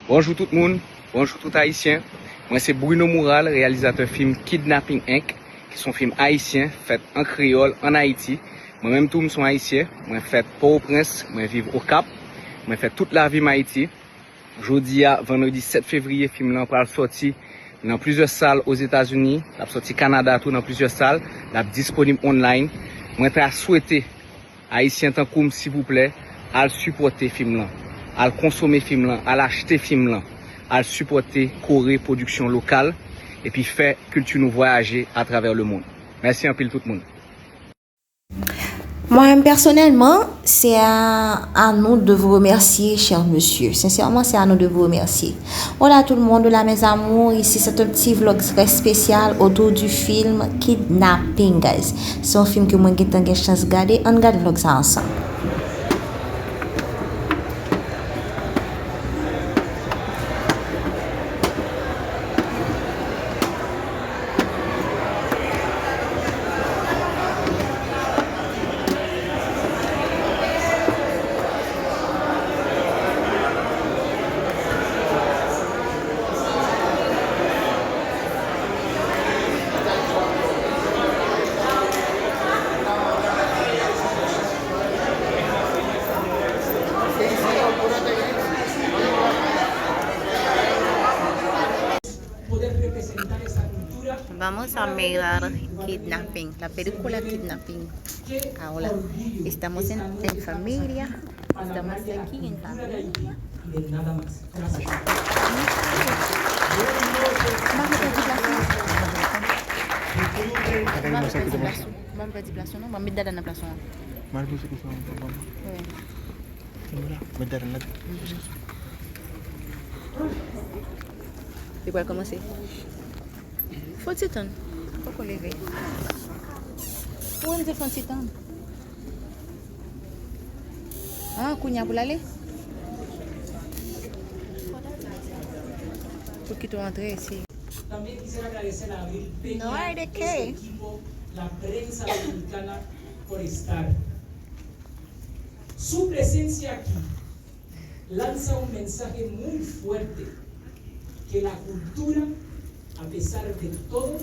Bonjour tout le monde, bonjour tout haïtien. Moi c'est Bruno Moural, réalisateur film Kidnapping Inc. qui sont films haïtiens faits en créole en Haïti. Moi-même tout je suis haïtien, moi fait Port-au-Prince, moi vivre au Cap, moi fait toute la vie en Haïti. Jeudi à vendredi 7 février, film là va sortir dans plusieurs salles aux États-Unis, il a sorti Canada tout dans plusieurs salles, il est disponible online. Moi je souhaiter haïtien tant comme s'il vous plaît, à supporter film là, à consommer film là, à acheter film là, à supporter Corée production locale et puis faire culture nous voyager à travers le monde. Merci un peu tout le monde. Moi, personnellement, c'est à nous de vous remercier, cher monsieur. Sincèrement, c'est à nous de vous remercier. Voilà tout le monde, là, mes amours. Ici, c'est un petit vlog très spécial autour du film Kidnapping, guys. C'est un film que moi, j'ai eu chance de regarder. On regarde le vlog ça ensemble. Vamos a mirar Kidnapping, la película Kidnapping. Ahora estamos en familia, estamos aquí en familia. Nada más. Gracias. Vamos para plazo, ¿no? Vamos a dar una plazo. Igual como así. Fontitan. Pourquoi lever? Où est le Fontitan? Ah, Kounia pour l'aller? Pour que tu entres ici. También quisiera agradecer a Abril Peña, No hay de qué. su equipo, la prensa dominicana por estar. Su presencia aquí lanza un mensaje muy fuerte que la cultura, a pesar de todo,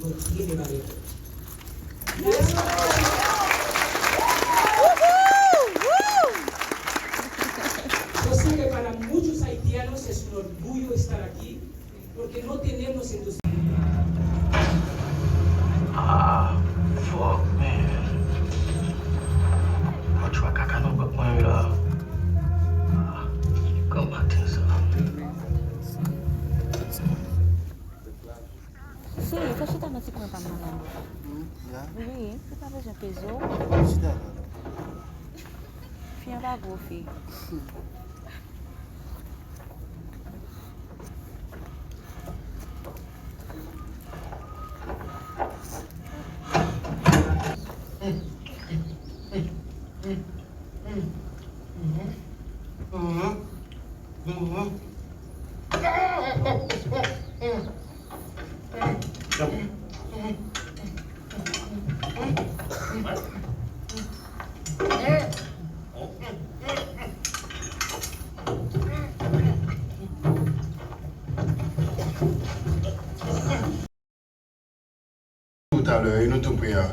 no tiene valor. Yo sé que para muchos haitianos es un orgullo estar aquí, porque no tenemos industria. Ah, fuck, man. I'll try cacano, but when come back to yourself. Sí, ça c'est un petit peu pas mal. Oui, c'est pas besoin de peso. Viens pas gros fille. Tout à l'heure, une tout prière.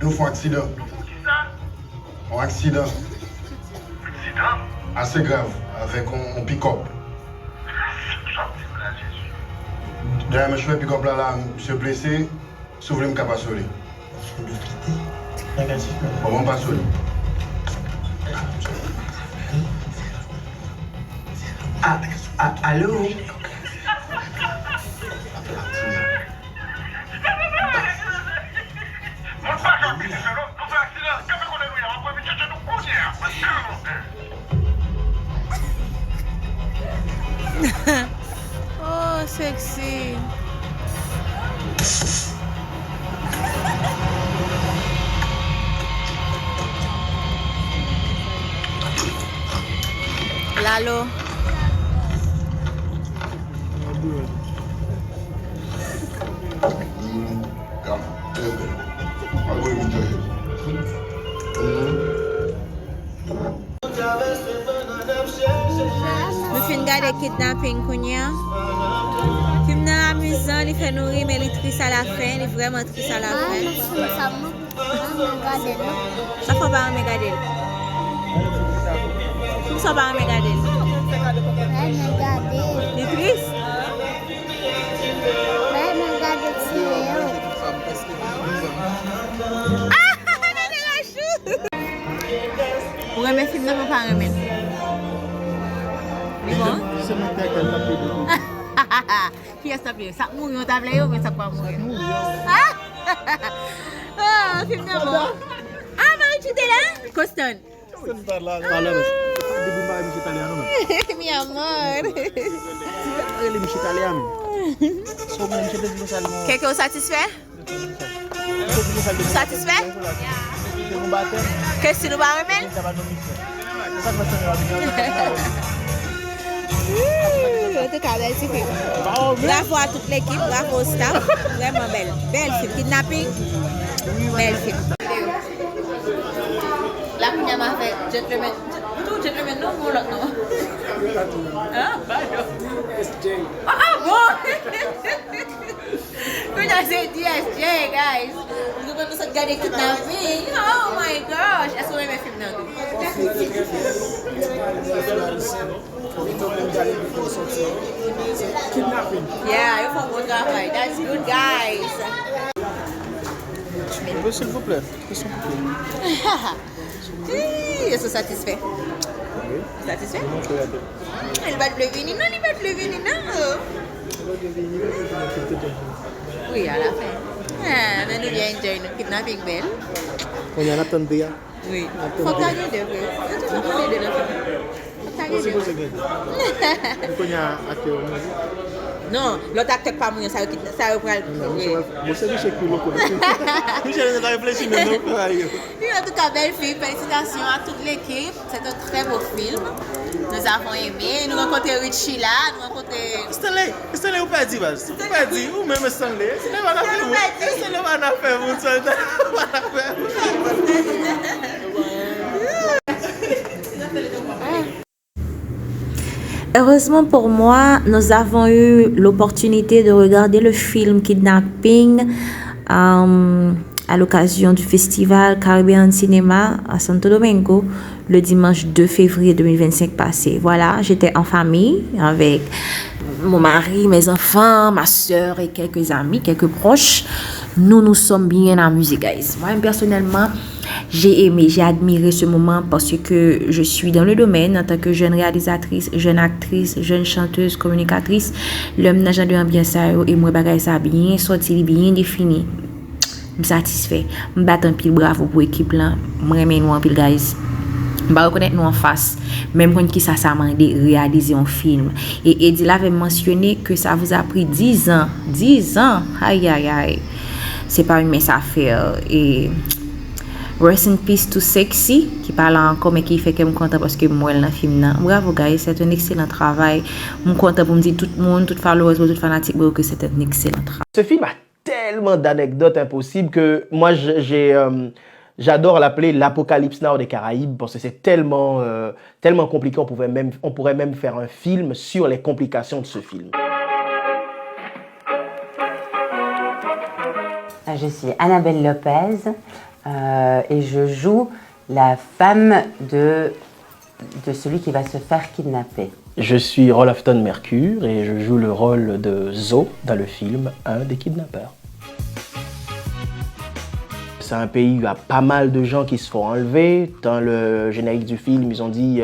Nous faisons accident. Un accident. Assez grave, avec un pick-up. D'ailleurs, monsieur le pick-up là, monsieur blessé, si vous voulez me capable soler. Comment pas soler? Allô? Oh, sexy. Lalo. I'll go even tell you. Nous fin regarder Kidnapping Kounia. Film nan amusant, il fait nous rire, mais il est triste à la fin, il est vraiment triste à la fin. Ça faut pas regarder. Ça faut pas regarder. Il est triste. Vous aimez le film, non, pas aimer. C'est bon? Qui est-ce que ça mourir, on t'a appelé ou ça pas mourir? Ah, film de bon. Ah, Marie, tu étais là? Coston. Mi amor. Quelqu'un satisfait? Satisfait? Qu'est-ce que tu vas remettre? En tout cas, belle film. Bravo à toute l'équipe, bravo au staff. Vraiment belle. Belle film. Kidnapping. Belle film. La première m'a fait Gentleman. Tout Gentleman, non, mon l'autre, non. Hein? Ah, bon! When I said DSJ, guys, nous allons nous regarder Kidnapping. Oh my gosh! Est-ce qu'on aime le film, non? Yeah, you for good guy. That's good, guys. S'il vous plaît. Ils sont satisfaits. Satisfait? Il va te lever, non, il va te lever, non. Oui, à la fin. Ah, mais nous bien enjoy notre Kidnapping belle. On y en a tant de bien. Oui. Faut tailler de vrai. Faut tailler de vrai. C'est quoi ce gars? On y a acteur. Non, l'autre acteur pas mourir, ça reprend le. Moi, c'est Michel qui me connaît. Michel, on a réfléchi, non? En tout cas, belle film. Félicitations à toute l'équipe. C'est un très beau film. Nous avons aimé. Nous rencontrons Richie là. Nous rencontrons. Stanley, ou pas dit, bas? Ou pas dit, ou même Stanley. Stanley, on a fait vous. Stanley, on a fait vous. Stanley, on a fait vous. Heureusement pour moi, nous avons eu l'opportunité de regarder le film Kidnapping à l'occasion du festival Caribbean Cinema à Santo Domingo le dimanche 2 février 2025 passé. Voilà, j'étais en famille avec mon mari, mes enfants, ma soeur et quelques amis, quelques proches. Nous sommes bien amusés, guys. Moi, personnellement, j'ai aimé, j'ai admiré ce moment parce que je suis dans le domaine en tant que jeune réalisatrice, jeune actrice, jeune chanteuse, communicatrice. L'homme n'a jamais bien ça et moi, bagay ça bien sorti, bien défini. Je suis satisfait. Je batte un pile bravo pour l'équipe là. Je remets nous en pile, guys. Je vais reconnaître nous en face. Même quand qui ça m'a aidé à réaliser un film. Et Eddie l'avait mentionné que ça vous a pris 10 ans. 10 ans. Aïe, aïe, aïe. C'est pas une mince affaire. Et rest in peace to Sexy, qui parle encore, mais qui fait que je suis content parce que moi, dans le film. Bravo, guys. C'est un excellent travail. Je suis content pour me dire tout le monde, tout followers, tout fanatique, que c'est un excellent travail. Ce film a tellement d'anecdotes impossibles que moi, j'adore l'appeler l'Apocalypse Now des Caraïbes parce que c'est tellement compliqué. On pourrait même faire un film sur les complications de ce film. Je suis Annabelle Lopez et je joue la femme de celui qui va se faire kidnapper. Je suis Rolafton Mercure et je joue le rôle de Zo dans le film Un des kidnappeurs. C'est un pays où il y a pas mal de gens qui se font enlever. Dans le générique du film, ils ont dit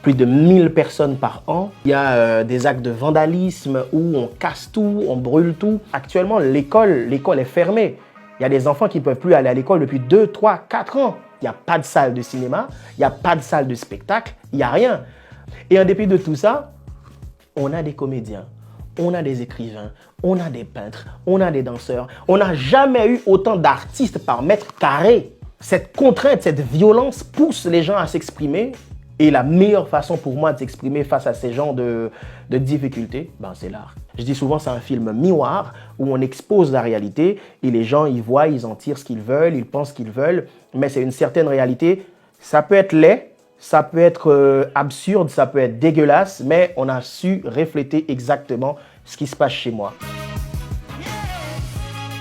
plus de 1000 personnes par an. Il y a des actes de vandalisme où on casse tout, on brûle tout. Actuellement, l'école est fermée. Il y a des enfants qui ne peuvent plus aller à l'école depuis 2, 3, 4 ans. Il n'y a pas de salle de cinéma, il n'y a pas de salle de spectacle, il n'y a rien. Et en dépit de tout ça, on a des comédiens, on a des écrivains, on a des peintres, on a des danseurs. On n'a jamais eu autant d'artistes par mètre carré. Cette contrainte, cette violence pousse les gens à s'exprimer Et la meilleure façon pour moi de s'exprimer face à ces genres de difficultés, c'est l'art. Je dis souvent c'est un film miroir où on expose la réalité et les gens y voient, ils en tirent ce qu'ils veulent, ils pensent ce qu'ils veulent, mais c'est une certaine réalité. Ça peut être laid, ça peut être absurde, ça peut être dégueulasse, mais on a su refléter exactement ce qui se passe chez moi.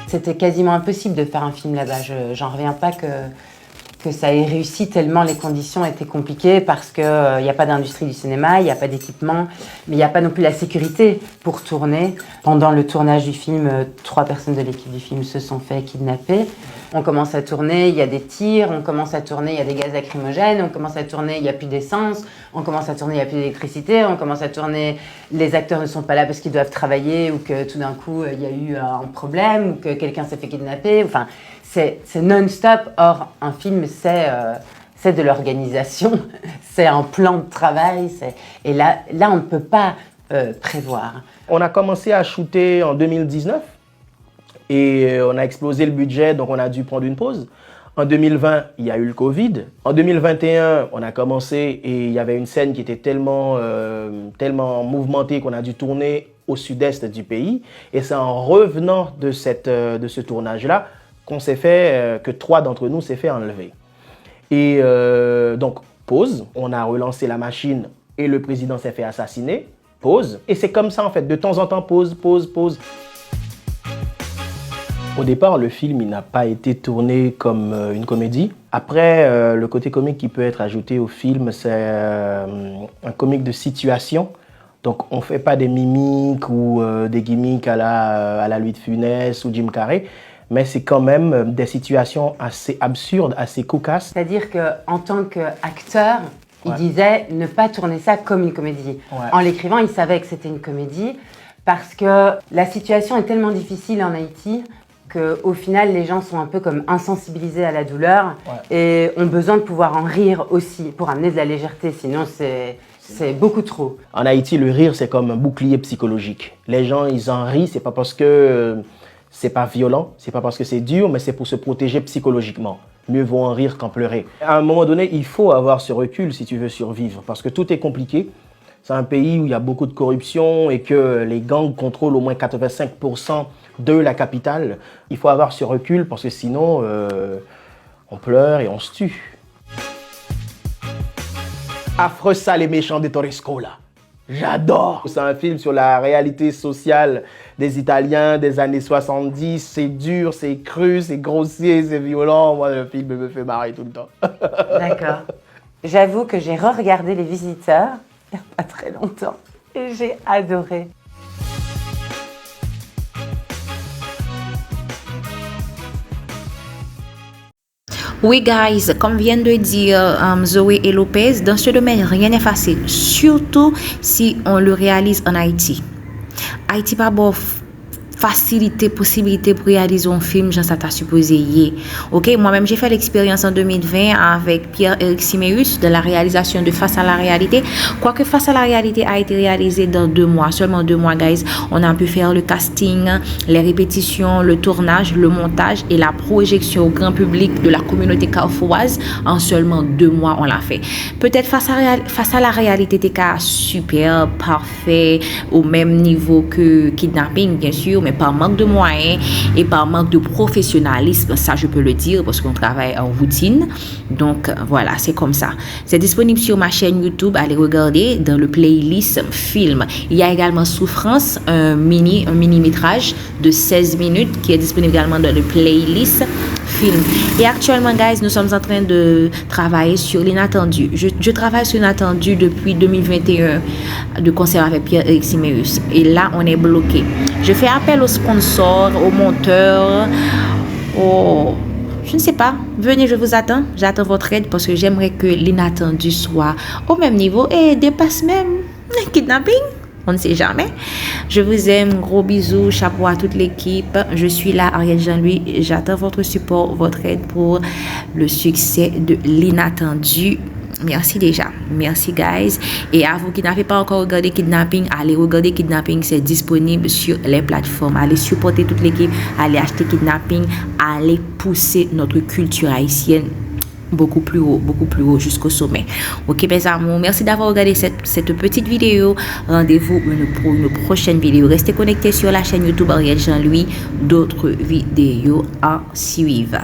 C'était quasiment impossible de faire un film là-bas. J'en reviens pas que ça ait réussi tellement les conditions étaient compliquées parce qu'il n'y a pas d'industrie du cinéma, il n'y a pas d'équipement, mais il n'y a pas non plus la sécurité pour tourner. Pendant le tournage du film, 3 personnes de l'équipe du film se sont fait kidnapper. On commence à tourner, il y a des tirs, on commence à tourner, il y a des gaz lacrymogènes, on commence à tourner, il n'y a plus d'essence, on commence à tourner, il n'y a plus d'électricité, on commence à tourner, les acteurs ne sont pas là parce qu'ils doivent travailler ou que tout d'un coup il y a eu un problème ou que quelqu'un s'est fait kidnapper. Enfin, c'est non-stop. Or, un film, c'est de l'organisation, c'est un plan de travail. Et là, on ne peut pas prévoir. On a commencé à shooter en 2019 et on a explosé le budget, donc on a dû prendre une pause. En 2020, il y a eu le Covid. En 2021, on a commencé et il y avait une scène qui était tellement mouvementée qu'on a dû tourner au sud-est du pays. Et c'est en revenant de ce tournage-là qu'on s'est fait, que 3 d'entre nous s'est fait enlever. Et donc, pause, on a relancé la machine et le président s'est fait assassiner, pause. Et c'est comme ça en fait, de temps en temps, pause. Au départ, le film il n'a pas été tourné comme une comédie. Après, le côté comique qui peut être ajouté au film, c'est un comique de situation. Donc, on ne fait pas des mimiques ou des gimmicks à la Louis de Funès ou Jim Carrey, mais c'est quand même des situations assez absurdes, assez cocasses. C'est-à-dire qu'en tant qu'acteur, il disait ne pas tourner ça comme une comédie. Ouais. En l'écrivant, il savait que c'était une comédie parce que la situation est tellement difficile en Haïti qu'au final, les gens sont un peu comme insensibilisés à la douleur et ont besoin de pouvoir en rire aussi pour amener de la légèreté. Sinon, c'est beaucoup trop. En Haïti, le rire, c'est comme un bouclier psychologique. Les gens, ils en rient, c'est pas parce que c'est pas violent, c'est pas parce que c'est dur, mais c'est pour se protéger psychologiquement. Mieux vaut en rire qu'en pleurer. À un moment donné, il faut avoir ce recul si tu veux survivre, parce que tout est compliqué. C'est un pays où il y a beaucoup de corruption et que les gangs contrôlent au moins 85% de la capitale. Il faut avoir ce recul parce que sinon, on pleure et on se tue. Affreux ça les méchants de Torrescola. J'adore. C'est un film sur la réalité sociale des Italiens des années 70. C'est dur, c'est cru, c'est grossier, c'est violent. Moi, le film me fait marrer tout le temps. D'accord. J'avoue que j'ai re-regardé Les Visiteurs il n'y a pas très longtemps et j'ai adoré. Oui, guys, comme vient de dire Zoé et Lopez, dans ce domaine, rien n'est facile, surtout si on le réalise en Haïti. Haïti pas bon facilité, possibilité pour réaliser un film, j'en s'attends supposé y. Ok, moi-même j'ai fait l'expérience en 2020 avec Pierre-Éric Siméus de la réalisation de Face à la réalité. Quoique Face à la réalité a été réalisé dans 2 mois, seulement 2 mois, guys. On a pu faire le casting, les répétitions, le tournage, le montage et la projection au grand public de la communauté carrefouraise en seulement 2 mois, on l'a fait. Peut-être Face à la réalité était super, parfait, au même niveau que Kidnapping, bien sûr, mais par manque de moyens et par manque de professionnalisme, ça je peux le dire parce qu'on travaille en routine. Donc voilà, c'est comme ça. C'est disponible sur ma chaîne YouTube, allez regarder dans le playlist film. Il y a également Souffrance, un mini-métrage de 16 minutes qui est disponible également dans le playlist film. Et actuellement, guys, nous sommes en train de travailler sur L'Inattendu. Je travaille sur L'Inattendu depuis 2021 de concert avec Pierre-Éric Siméus. Et là, on est bloqué. Je fais appel aux sponsors, aux monteurs, je ne sais pas. Venez, je vous attends. J'attends votre aide parce que j'aimerais que L'Inattendu soit au même niveau et dépasse même Kidnapping. On ne sait jamais. Je vous aime. Gros bisous. Chapeau à toute l'équipe. Je suis là, Ariel Jean-Louis. J'attends votre support, votre aide pour le succès de L'Inattendu. Merci déjà. Merci, guys. Et à vous qui n'avez pas encore regardé Kidnapping, allez regarder Kidnapping. C'est disponible sur les plateformes. Allez supporter toute l'équipe. Allez acheter Kidnapping. Allez pousser notre culture haïtienne beaucoup plus haut jusqu'au sommet. Ok mes amours, merci d'avoir regardé cette petite vidéo. Rendez-vous pour une prochaine vidéo. Restez connectés sur la chaîne YouTube Ariel Jean-Louis, d'autres vidéos à suivre.